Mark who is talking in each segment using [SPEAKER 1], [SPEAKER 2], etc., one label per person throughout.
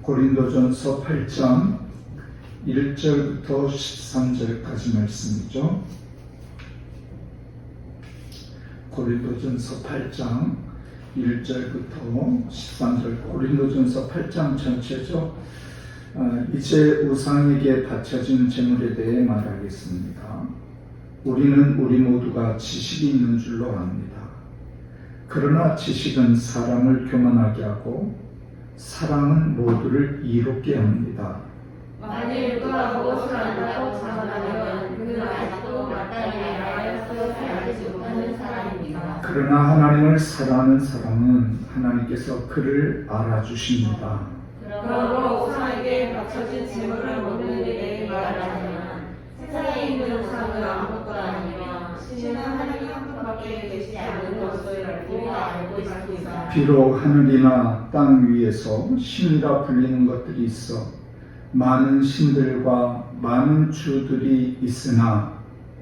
[SPEAKER 1] 고린도전서 8장 1절부터 13절까지 말씀이죠. 고린도전서 8장 1절부터 13절, 고린도전서 8장 전체죠. 이제 우상에게 바쳐진 재물에 대해 말하겠습니다. 우리는 우리 모두가 지식이 있는 줄로 압니다. 그러나 지식은 사람을 교만하게 하고 사랑은 모두를 이롭게 합니다.
[SPEAKER 2] 만일 누가 무엇을 안다고 자랑하면 그는 아직도 마땅히 알아서 살지 못하는 사람입니다.
[SPEAKER 1] 그러나 하나님을 사랑하는 사람은 하나님께서 그를 알아주십니다.
[SPEAKER 2] 그러므로 우상에게 바쳐진 재물을 먹는 일에 말하자면 세상에 있는 우상은 아무것도 아니며 신은 하나님 한 분밖에 계시지 않는 것을 우리가 알고 있습니다.
[SPEAKER 1] 비록 하늘이나 땅 위에서 신이라 불리는 것들이 있어 많은 신들과 많은 주들이 있으나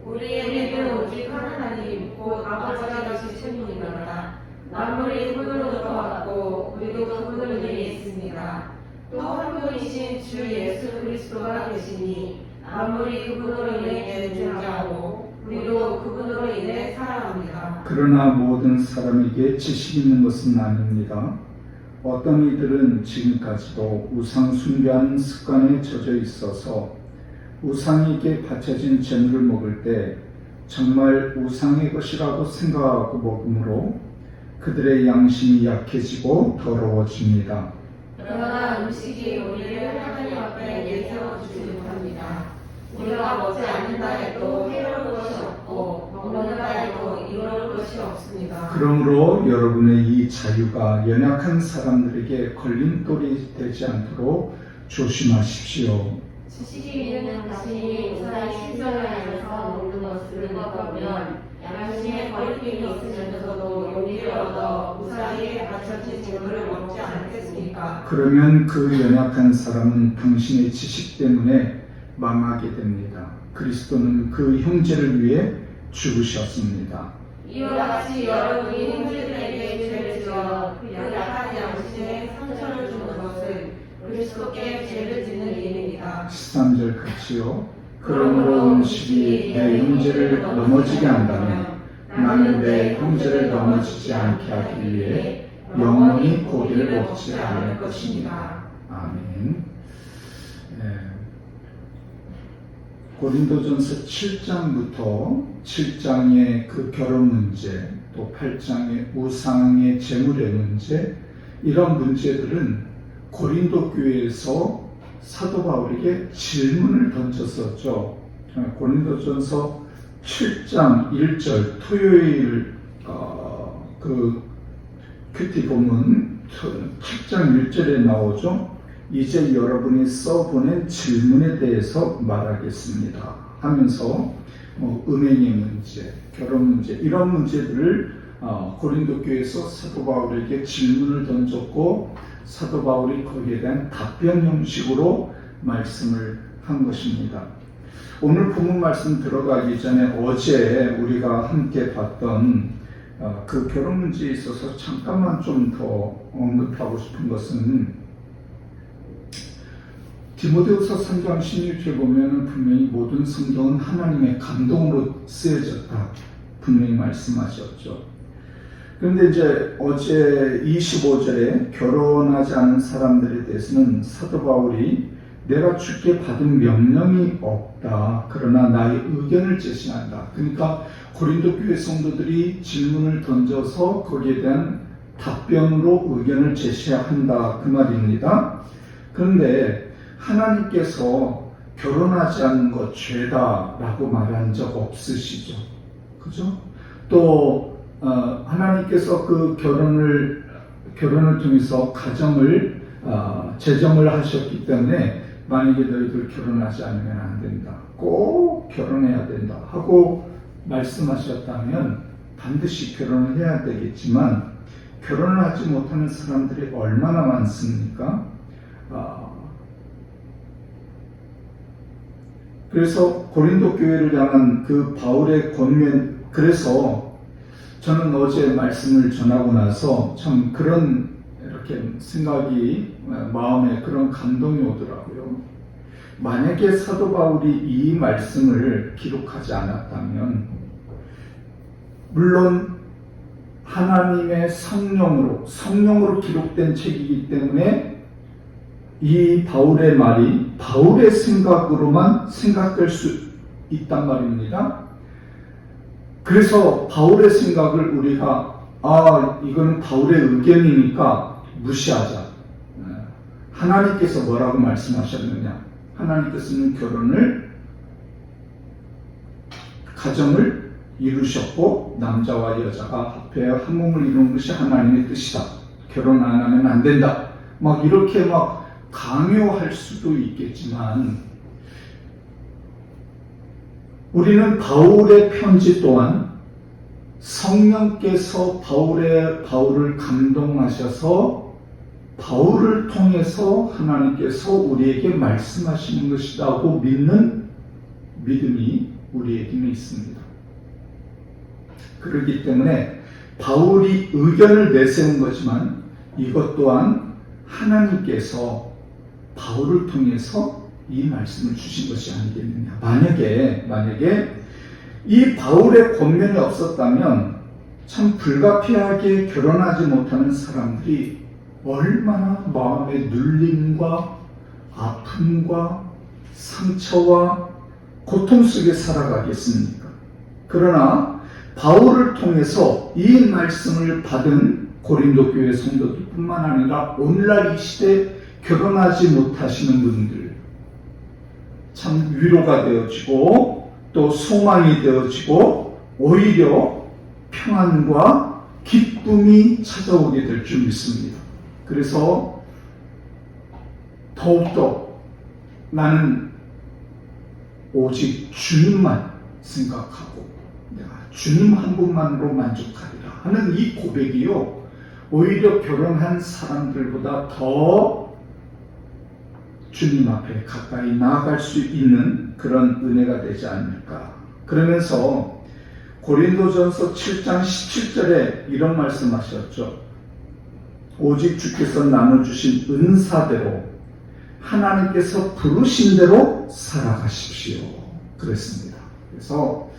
[SPEAKER 2] 우리에게는 오직 한 하나님 곧 아버지가 계신 분이니라. 만물이 그분으로부터 왔고 우리도 그분을 위해 있습니다. 또 한 분이신 주 예수 그리스도가 계시니 만물이 그분으로 인해 존재하고 우리도 그분으로 인해 살아갑니다.
[SPEAKER 1] 그러나 모든 사람에게 지식이 있는 것은 아닙니다. 어떤 이들은 지금까지도 우상 숭배하는 습관에 젖어 있어서 우상에게 바쳐진 재물을 먹을 때 정말 우상의 것이라고 생각하고 먹으므로 그들의 양심이 약해지고 더러워집니다.
[SPEAKER 2] 그러나 음식이 우리를 하나님 앞에 내세워주지 못합니다. 우리가 먹지 않는다 해도 해로울 것이 없고 먹는다 해도 이로울 것이 없습니다.
[SPEAKER 1] 그러므로 여러분의 이 자유가 연약한 사람들에게 걸림돌이 되지 않도록 조심하십시오.
[SPEAKER 2] 지식이 있는 자신이 우상의 신전을 안에서 먹는 것을 먹어보면 양심에 거리낌이 있으면서도 용기를 얻어 우상에게 바쳐진 재물을 먹지 않겠습니까?
[SPEAKER 1] 그러면 그 연약한 사람은 당신의 지식 때문에 망하게 됩니다. 그리스도는 그 형제를 위해 죽으셨습니다.
[SPEAKER 2] 이와 같이 여러분이 형제들에게 죄를 지어 그 약한 양심에 상처를 주는 것은 그리스도께 죄를 짓는 일입니다.
[SPEAKER 1] 13절 같이요. 그러므로 음식이 내 형제를 넘어지게 한다면 나는 내 형제를 넘어지지 않게 하기 위해 영원히 고기를 먹지 않을 것입니다. 아멘. 고린도전서 7장부터 7장의 그 결혼 문제, 또 8장의 우상의 재물의 문제, 이런 문제들은 고린도 교회에서 사도 바울에게 질문을 던졌었죠. 고린도전서 7장 1절 토요일 그 큐티 본문 7장 1절에 나오죠. 이제 여러분이 써보낸 질문에 대해서 말하겠습니다 하면서 음행의 문제, 결혼 문제, 이런 문제들을 고린도 교회에서 사도 바울에게 질문을 던졌고 사도 바울이 거기에 대한 답변 형식으로 말씀을 한 것입니다. 오늘 본문 말씀 들어가기 전에 어제 우리가 함께 봤던 그 결혼 문제에 있어서 잠깐만 좀 더 언급하고 싶은 것은 디모데후서 3장 16절 보면 분명히 모든 성경은 하나님의 감동으로 쓰여졌다 분명히 말씀하셨죠. 그런데 이제 어제 25절에 결혼하지 않은 사람들에 대해서는 사도 바울이 내가 주께 받은 명령이 없다. 그러나 나의 의견을 제시한다. 그러니까 고린도 교회 성도들이 질문을 던져서 거기에 대한 답변으로 의견을 제시한다. 그 말입니다. 그런데 하나님께서 결혼하지 않는 것 죄다라고 말한 적 없으시죠. 그죠? 또 하나님께서 그 결혼을 통해서 가정을 제정을 하셨기 때문에 만약에 너희들 결혼하지 않으면 안 된다. 꼭 결혼해야 된다 하고 말씀하셨다면 반드시 결혼을 해야 되겠지만 결혼을 하지 못하는 사람들이 얼마나 많습니까? 그래서 고린도 교회를 향한 그 바울의 권면, 그래서 저는 어제 말씀을 전하고 나서 참 그런 그렇게 생각이 마음에 그런 감동이 오더라고요. 만약에 사도 바울이 이 말씀을 기록하지 않았다면 물론 하나님의 성령으로 기록된 책이기 때문에 이 바울의 말이 바울의 생각으로만 생각될 수 있단 말입니다. 그래서 바울의 생각을 우리가 이거는 바울의 의견이니까 무시하자. 하나님께서 뭐라고 말씀하셨느냐? 하나님께서는 가정을 이루셨고 남자와 여자가 합하여 한 몸을 이루는 것이 하나님의 뜻이다. 결혼 안 하면 안 된다. 막 이렇게 막 강요할 수도 있겠지만 우리는 바울의 편지 또한 성령께서 바울을 감동하셔서 바울을 통해서 하나님께서 우리에게 말씀하시는 것이라고 믿는 믿음이 우리에게는 있습니다. 그렇기 때문에 바울이 의견을 내세운 거지만 이것 또한 하나님께서 바울을 통해서 이 말씀을 주신 것이 아니겠느냐. 만약에 이 바울의 권면이 없었다면 참 불가피하게 결혼하지 못하는 사람들이 얼마나 마음의 눌림과 아픔과 상처와 고통 속에 살아가겠습니까? 그러나 바울을 통해서 이 말씀을 받은 고린도 교회 성도들뿐만 아니라 오늘날 이 시대 결혼하지 못하시는 분들 참 위로가 되어지고 또 소망이 되어지고 오히려 평안과 기쁨이 찾아오게 될 줄 믿습니다. 그래서 더욱더 나는 오직 주님만 생각하고 내가 주님 한 분만으로 만족하리라 하는 이 고백이요 오히려 결혼한 사람들보다 더 주님 앞에 가까이 나아갈 수 있는 그런 은혜가 되지 않을까. 그러면서 고린도전서 7장 17절에 이런 말씀하셨죠. 오직 주께서 나눠주신 은사대로 하나님께서 부르신 대로 살아가십시오. 그랬습니다. 그래서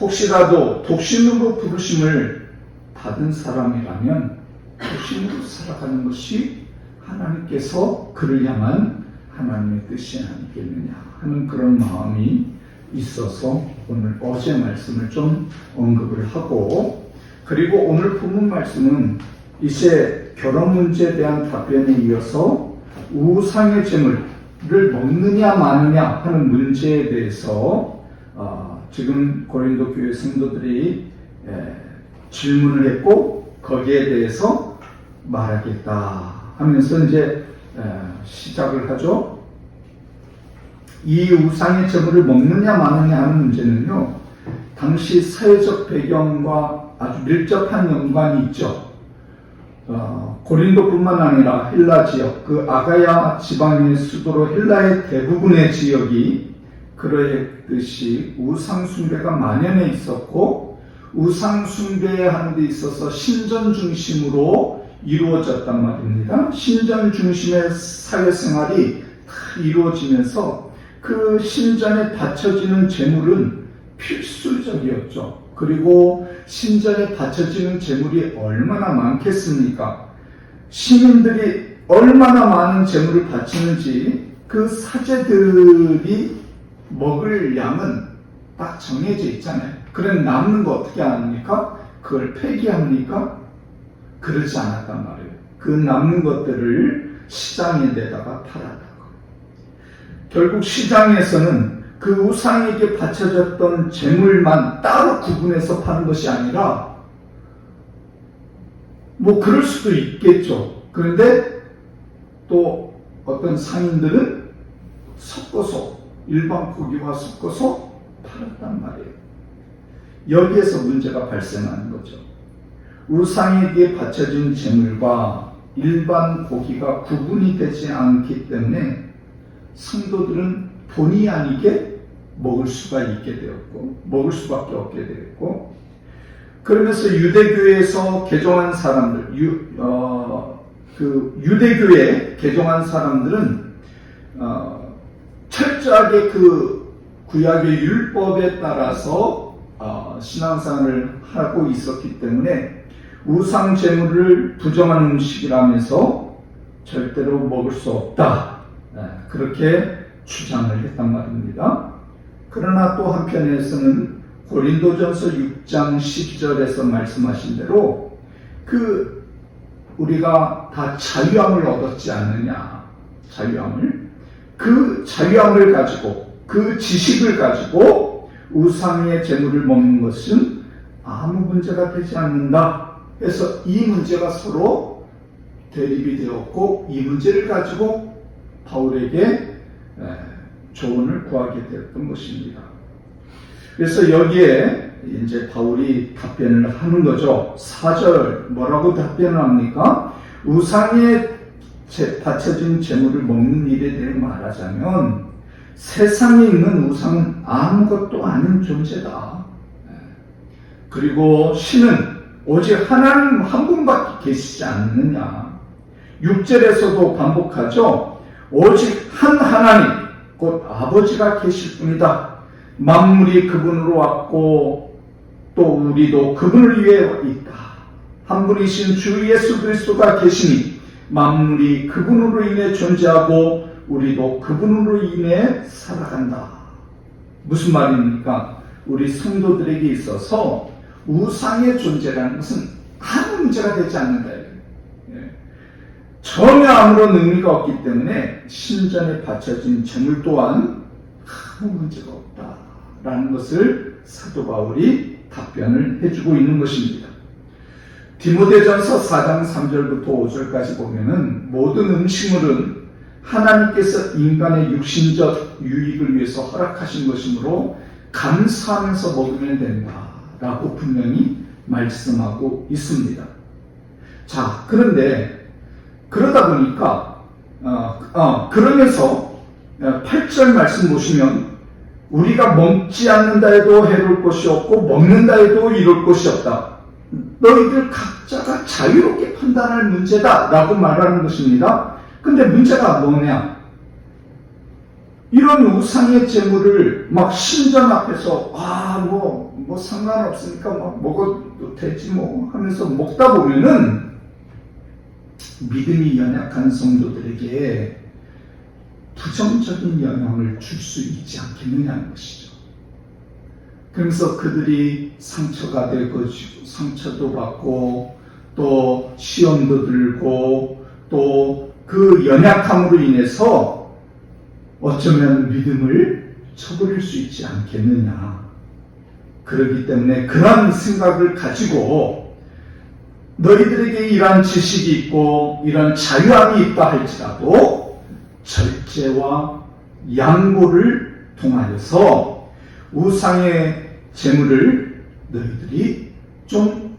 [SPEAKER 1] 혹시라도 독신으로 부르심을 받은 사람이라면 독신으로 살아가는 것이 하나님께서 그를 향한 하나님의 뜻이 아니겠느냐 하는 그런 마음이 있어서 오늘 어제 말씀을 좀 언급을 하고 그리고 오늘 본문 말씀은 이제 결혼 문제에 대한 답변에 이어서 우상의 제물을 먹느냐 마느냐 하는 문제에 대해서 지금 고린도 교회 성도들이 질문을 했고 거기에 대해서 말하겠다 하면서 이제 시작을 하죠. 이 우상의 제물을 먹느냐 마느냐 하는 문제는요. 당시 사회적 배경과 아주 밀접한 연관이 있죠. 고린도뿐만 아니라 헬라 지역, 그 아가야 지방의 수도로 헬라의 대부분의 지역이 그러했듯이 우상 숭배가 만연해 있었고 우상 숭배하는 데 있어서 신전 중심으로 이루어졌단 말입니다. 신전 중심의 사회생활이 다 이루어지면서 그 신전에 바쳐지는 제물은 필수적이었죠. 그리고 신전에 바쳐지는 제물이 얼마나 많겠습니까? 시민들이 얼마나 많은 제물을 바치는지 그 사제들이 먹을 양은 딱 정해져 있잖아요. 그래 남는 거 어떻게 합니까? 그걸 폐기합니까? 그러지 않았단 말이에요. 그 남는 것들을 시장에 내다가 팔았다고. 결국 시장에서는 그 우상에게 바쳐졌던 제물만 따로 구분해서 파는 것이 아니라 뭐 그럴 수도 있겠죠. 그런데 또 어떤 상인들은 섞어서 일반 고기와 섞어서 팔았단 말이에요. 여기에서 문제가 발생하는 거죠. 우상에게 바쳐진 제물과 일반 고기가 구분이 되지 않기 때문에 성도들은 본의 아니게 먹을 수가 있게 되었고 먹을 수밖에 없게 되었고 그러면서 유대교에서 개종한 사람들 그 유대교에 개종한 사람들은 철저하게 그 구약의 율법에 따라서 신앙생활을 하고 있었기 때문에 우상 제물을 부정한 음식이라면서 절대로 먹을 수 없다, 그렇게 주장을 했단 말입니다. 그러나 또 한편에서는 고린도전서 6장 12절에서 말씀하신 대로 우리가 다 자유함을 얻었지 않느냐, 그 자유함을 가지고, 그 지식을 가지고 우상의 제물을 먹는 것은 아무 문제가 되지 않는다 해서 이 문제가 서로 대립이 되었고, 이 문제를 가지고 바울에게 조언을 구하게 되었던 것입니다. 그래서 여기에 이제 바울이 답변을 하는 거죠. 4절 뭐라고 답변을 합니까? 우상에 바쳐진 제물을 먹는 일에 대해 말하자면 세상에 있는 우상은 아무것도 아닌 존재다. 그리고 신은 오직 하나님 한 분밖에 계시지 않느냐. 6절에서도 반복하죠. 오직 한 하나님, 곧 아버지가 계실 뿐이다. 만물이 그분으로 왔고 또 우리도 그분을 위해 있다. 한 분이신 주 예수 그리스도가 계시니 만물이 그분으로 인해 존재하고 우리도 그분으로 인해 살아간다. 무슨 말입니까? 우리 성도들에게 있어서 우상의 존재라는 것은 아무 문제가 되지 않는다. 전혀 아무런 의미가 없기 때문에 신전에 바쳐진 제물 또한 아무 문제가 없다라는 것을 사도 바울이 답변을 해주고 있는 것입니다. 디모데전서 4장 3절부터 5절까지 보면은 모든 음식물은 하나님께서 인간의 육신적 유익을 위해서 허락하신 것이므로 감사하면서 먹으면 된다라고 분명히 말씀하고 있습니다. 자, 그런데 그러다 보니까 그러면서 8절 말씀 보시면 우리가 먹지 않는다 해도 해로울 것이 없고 먹는다 해도 이룰 것이 없다. 너희들 각자가 자유롭게 판단할 문제다 라고 말하는 것입니다. 근데 문제가 뭐냐? 이런 우상의 제물을 막 신전 앞에서 뭐 상관없으니까 막 먹어도 되지 뭐 하면서 먹다 보면은 믿음이 연약한 성도들에게 부정적인 영향을 줄 수 있지 않겠느냐는 것이죠. 그래서 그들이 상처가 되고 상처도 받고 또 시험도 들고 또 그 연약함으로 인해서 어쩌면 믿음을 저버릴 수 있지 않겠느냐. 그렇기 때문에 그런 생각을 가지고 너희들에게 이러한 지식이 있고 이런 자유함이 있다 할지라도 절제와 양보를 통하여서 우상의 재물을 너희들이 좀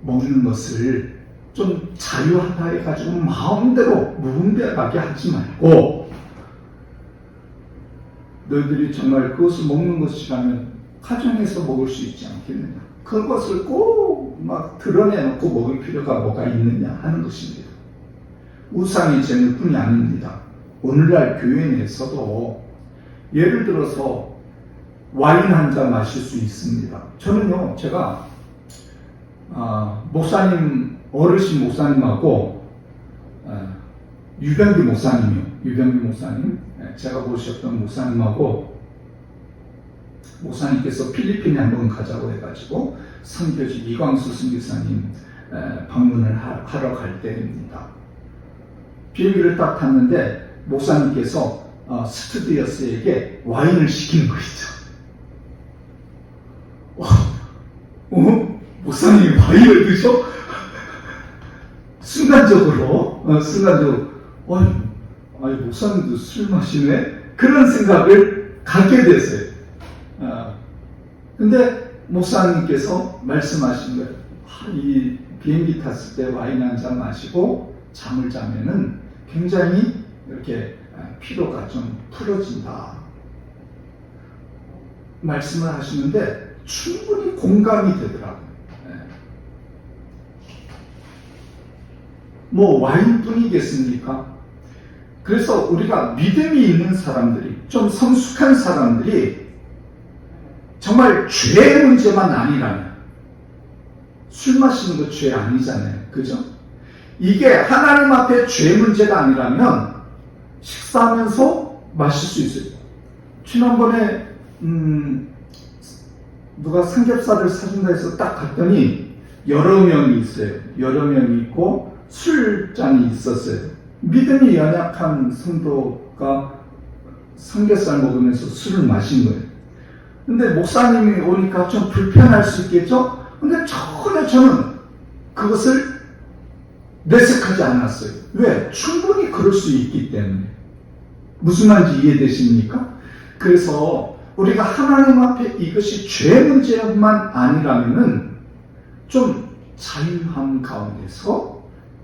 [SPEAKER 1] 먹는 것을 좀 자유하다 해가지고 마음대로 무분별하게 하지 말고 너희들이 정말 그것을 먹는 것이라면 가정에서 먹을 수 있지 않겠느냐. 그것을 꼭 막 드러내놓고 먹을 필요가 뭐가 있느냐 하는 것입니다. 우상의 재물뿐이 아닙니다. 오늘날 교회 내에서도 예를 들어서 와인 한 잔 마실 수 있습니다. 저는요, 제가 어르신 목사님하고 유병기 목사님, 제가 모셨던 목사님께서 필리핀에 한번 가자고 해가지고 선교지 이광수 선교사님 방문을 하러 갈 때입니다. 비행기를 딱 탔는데 목사님께서 스튜디오스에게 와인을 시키는 것이죠. 목사님이 와인을 드셔? 순간적으로 목사님도 술 마시네? 그런 생각을 갖게 됐어요. 근데 목사님께서 말씀하신 거예요. 이 비행기 탔을 때 와인 한 잔 마시고 잠을 자면은 굉장히 이렇게 피로가 좀 풀어진다. 말씀을 하시는데 충분히 공감이 되더라고요. 뭐 와인뿐이겠습니까? 그래서 우리가 믿음이 있는 사람들이, 좀 성숙한 사람들이 정말 죄의 문제만 아니라면, 술 마시는 거 죄 아니잖아요. 그죠? 이게 하나님 앞에 죄 문제가 아니라면 식사하면서 마실 수 있어요. 지난번에 누가 삼겹살을 사준다 해서 딱 갔더니 여러 명이 있어요. 여러 명이 있고 술잔이 있었어요. 믿음이 연약한 성도가 삼겹살 먹으면서 술을 마신 거예요. 근데 목사님이 오니까 좀 불편할 수 있겠죠? 근데 전혀 저는 그것을 내색하지 않았어요. 왜? 충분히 그럴 수 있기 때문에. 무슨 말인지 이해되십니까? 그래서 우리가 하나님 앞에 이것이 죄 문제만 아니라면은 좀 자유함 가운데서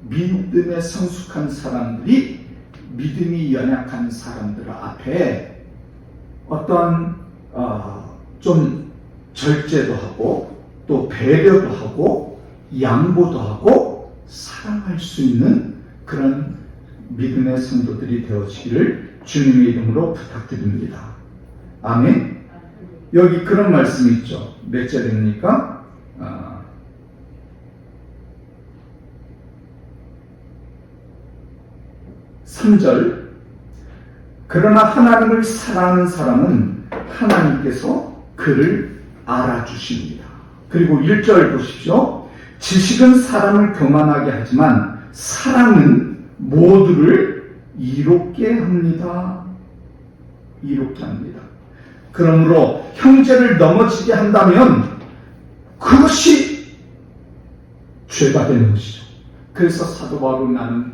[SPEAKER 1] 믿음에 성숙한 사람들이 믿음이 연약한 사람들 앞에 어떤 좀 절제도 하고 또 배려도 하고 양보도 하고 사랑할 수 있는 그런 믿음의 성도들이 되어지기를 주님의 이름으로 부탁드립니다. 아멘. 여기 그런 말씀이 있죠. 몇 절입니까? 3절. 그러나 하나님을 사랑하는 사람은 하나님께서 그를 알아주십니다. 그리고 1절 보십시오. 지식은 사람을 교만하게 하지만 사랑은 모두를 이롭게 합니다. 이롭게 합니다. 그러므로 형제를 넘어지게 한다면 그것이 죄가 되는 것이죠. 그래서 사도 바울은 나는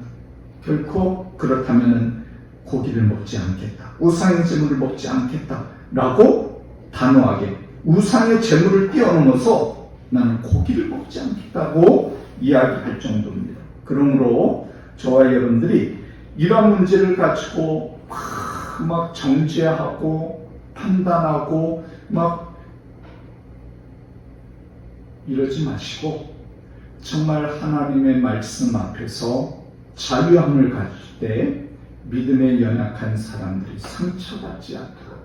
[SPEAKER 1] 결코 그렇다면 고기를 먹지 않겠다. 우상의 제물을 먹지 않겠다. 라고 단호하게 우상의 제물을 뛰어넘어서 나는 고기를 먹지 않겠다고 이야기할 정도입니다. 그러므로 저와 여러분들이 이런 문제를 가지고 막 정죄하고 판단하고 막 이러지 마시고 정말 하나님의 말씀 앞에서 자유함을 가질 때 믿음에 연약한 사람들이 상처받지 않도록,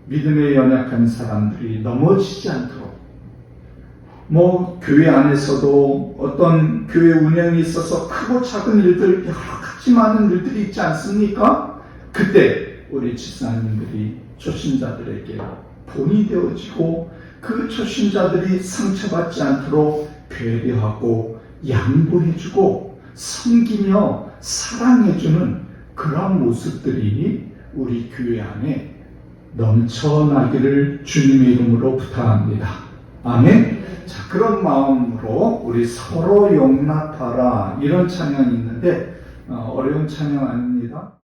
[SPEAKER 1] 믿음에 연약한 사람들이 넘어지지 않도록, 뭐 교회 안에서도 어떤 교회 운영이 있어서 크고 작은 일들, 여러 가지 많은 일들이 있지 않습니까? 그때 우리 집사님들이 초신자들에게 본이 되어지고 그 초신자들이 상처받지 않도록 배려하고 양보해주고 섬기며 사랑해주는 그런 모습들이 우리 교회 안에 넘쳐나기를 주님의 이름으로 부탁합니다. 아멘. 자, 그런 마음으로 우리 서로 용납하라 이런 찬양이 있는데 어려운 찬양 아닙니다.